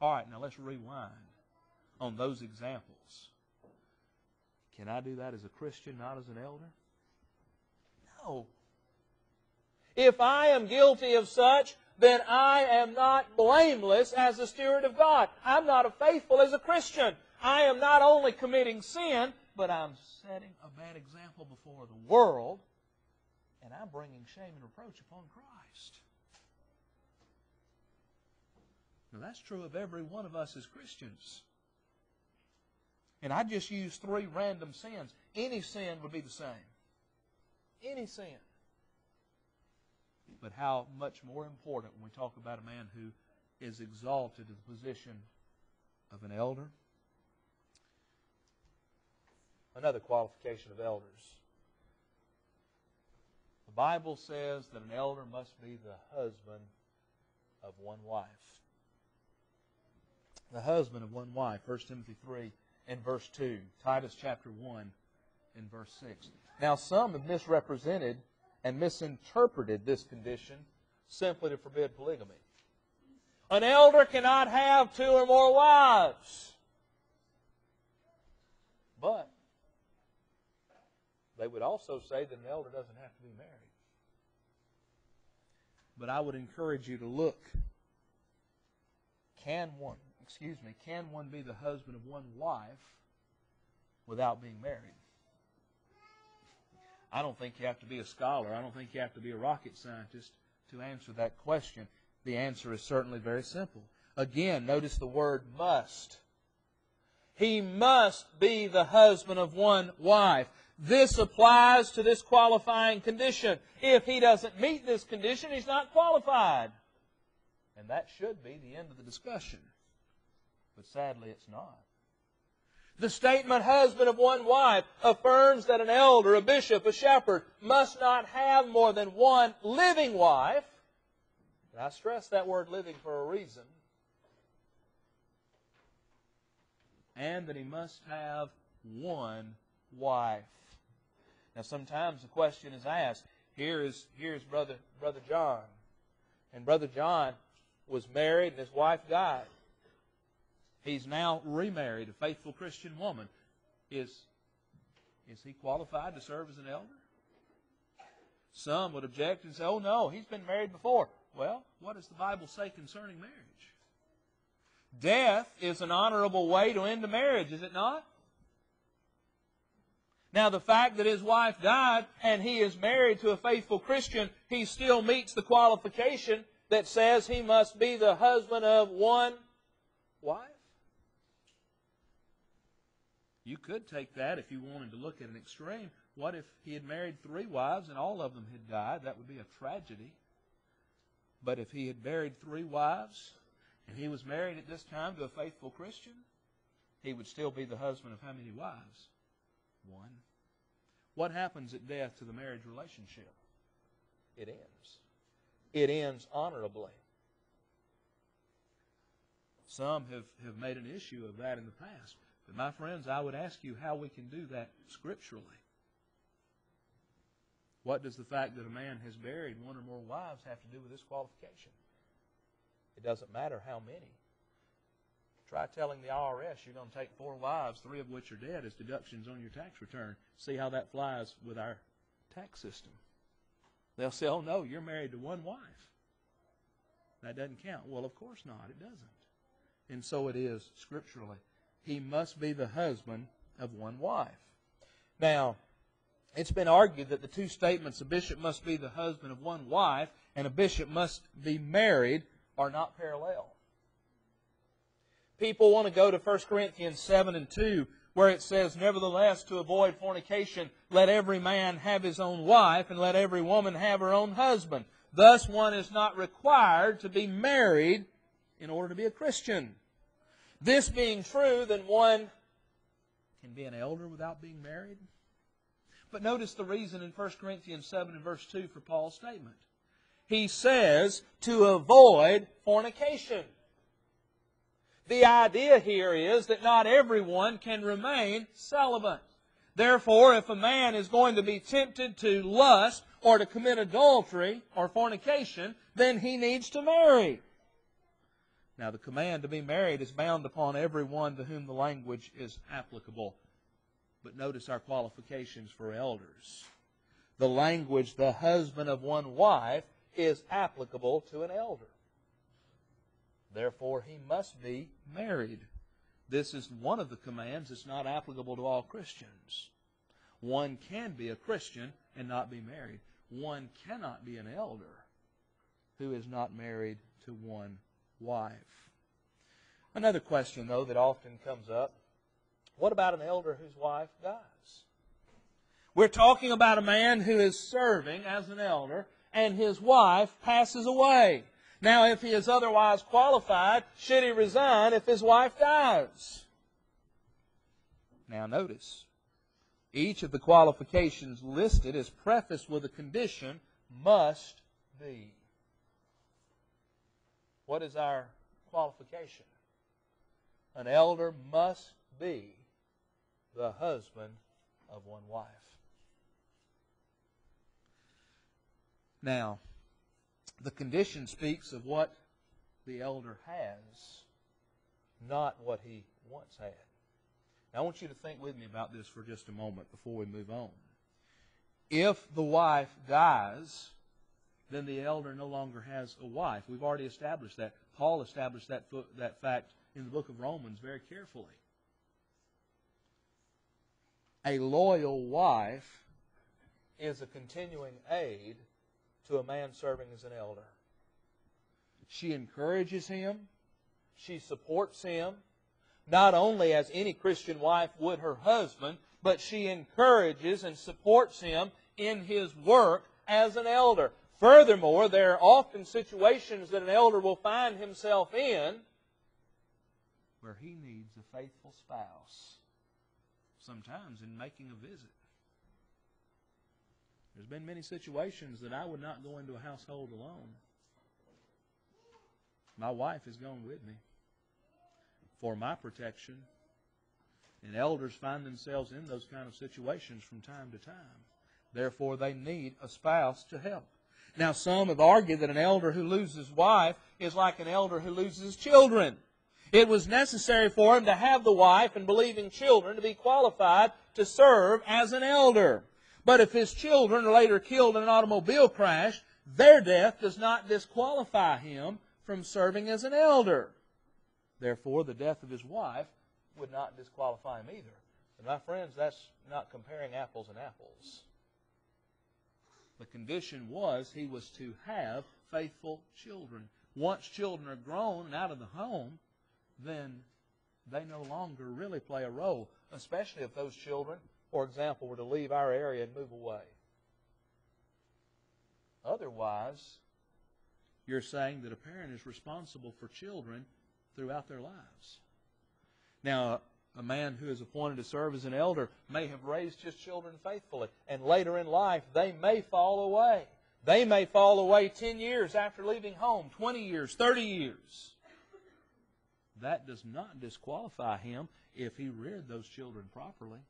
All right, now let's rewind on those examples. Can I do that as a Christian, not as an elder? No. If I am guilty of such, then I am not blameless as a steward of God. I'm not faithful as a Christian. I am not only committing sin, but I'm setting a bad example before the world, and I'm bringing shame and reproach upon Christ. Now that's true of every one of us as Christians. And I just used 3 random sins. Any sin would be the same. Any sin. But how much more important when we talk about a man who is exalted to the position of an elder. Another qualification of elders. The Bible says that an elder must be the husband of one wife. The husband of one wife. 1 Timothy 3 and verse 2. Titus chapter 1 and verse 6. Now some have misrepresented and misinterpreted this condition simply to forbid polygamy. An elder cannot have 2 or more wives. But they would also say that an elder doesn't have to be married. But I would encourage you to look. Can one be the husband of one wife without being married? I don't think you have to be a scholar. I don't think you have to be a rocket scientist to answer that question. The answer is certainly very simple. Again, notice the word must. He must be the husband of one wife. This applies to this qualifying condition. If he doesn't meet this condition, he's not qualified. And that should be the end of the discussion. But sadly, it's not. The statement, husband of one wife, affirms that an elder, a bishop, a shepherd, must not have more than one living wife. And I stress that word living for a reason. And that he must have one wife. Now sometimes the question is asked, here's Brother John. And Brother John was married and his wife died. He's now remarried, a faithful Christian woman. Is he qualified to serve as an elder? Some would object and say, oh no, he's been married before. Well, what does the Bible say concerning marriage? Death is an honorable way to end a marriage, is it not? Now the fact that his wife died and he is married to a faithful Christian, he still meets the qualification that says he must be the husband of one wife. You could take that if you wanted to look at an extreme. What if he had married 3 wives and all of them had died? That would be a tragedy. But if he had married 3 wives and he was married at this time to a faithful Christian, he would still be the husband of how many wives? 1. What happens at death to the marriage relationship? It ends. It ends honorably. Some have made an issue of that in the past. But my friends, I would ask you how we can do that scripturally. What does the fact that a man has married 1 or more wives have to do with this qualification? It doesn't matter how many. Try telling the IRS you're going to take 4 wives, 3 of which are dead, as deductions on your tax return. See how that flies with our tax system. They'll say, oh no, you're married to 1 wife. That doesn't count. Well, of course not. It doesn't. And so it is scripturally. He must be the husband of 1 wife. Now, it's been argued that the 2 statements, a bishop must be the husband of 1 wife and a bishop must be married, are not parallel. People want to go to 1 Corinthians 7 and 2, where it says, nevertheless, to avoid fornication, let every man have his own wife, and let every woman have her own husband. Thus one is not required to be married in order to be a Christian. This being true, then one can be an elder without being married. But notice the reason in 1 Corinthians 7 and verse 2 for Paul's statement. He says to avoid fornication. The idea here is that not everyone can remain celibate. Therefore, if a man is going to be tempted to lust or to commit adultery or fornication, then he needs to marry. Now, the command to be married is bound upon everyone to whom the language is applicable. But notice our qualifications for elders. The language, the husband of one wife, is applicable to an elder. Therefore, he must be married. This is one of the commands that's not applicable to all Christians. One can be a Christian and not be married. One cannot be an elder who is not married to one wife. Another question, though, that often comes up, what about an elder whose wife dies? We're talking about a man who is serving as an elder and his wife passes away. Now, if he is otherwise qualified, should he resign if his wife dies? Now, notice, each of the qualifications listed is prefaced with a condition, must be. What is our qualification? An elder must be the husband of one wife. Now, the condition speaks of what the elder has, not what he once had. Now, I want you to think with me about this for just a moment before we move on. If the wife dies, then the elder no longer has a wife. We've already established that. Paul established that fact in the book of Romans very carefully. A loyal wife is a continuing aid to a man serving as an elder. She encourages him. She supports him. Not only as any Christian wife would her husband, but she encourages and supports him in his work as an elder. Furthermore, there are often situations that an elder will find himself in where he needs a faithful spouse, sometimes in making a visit. There's been many situations that I would not go into a household alone. My wife has gone with me for my protection. And elders find themselves in those kind of situations from time to time. Therefore, they need a spouse to help. Now, some have argued that an elder who loses his wife is like an elder who loses his children. It was necessary for him to have the wife and believing children to be qualified to serve as an elder. But if his children are later killed in an automobile crash, their death does not disqualify him from serving as an elder. Therefore, the death of his wife would not disqualify him either. And my friends, that's not comparing apples and apples. The condition was he was to have faithful children. Once children are grown and out of the home, then they no longer really play a role, especially if those children, for example, were to leave our area and move away. Otherwise, you're saying that a parent is responsible for children throughout their lives. Now, a man who is appointed to serve as an elder may have raised his children faithfully, and later in life they may fall away. They may fall away 10 years after leaving home, 20 years, 30 years. That does not disqualify him if he reared those children properly.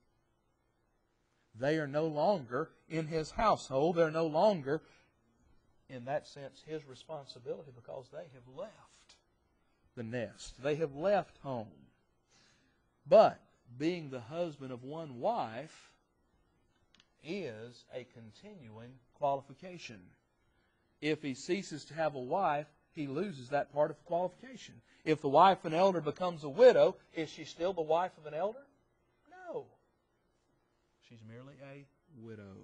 They are no longer in his household. They're no longer, in that sense, his responsibility because they have left the nest. They have left home. But being the husband of one wife is a continuing qualification. If he ceases to have a wife, he loses that part of the qualification. If the wife of an elder becomes a widow, is she still the wife of an elder? No. She's merely a widow.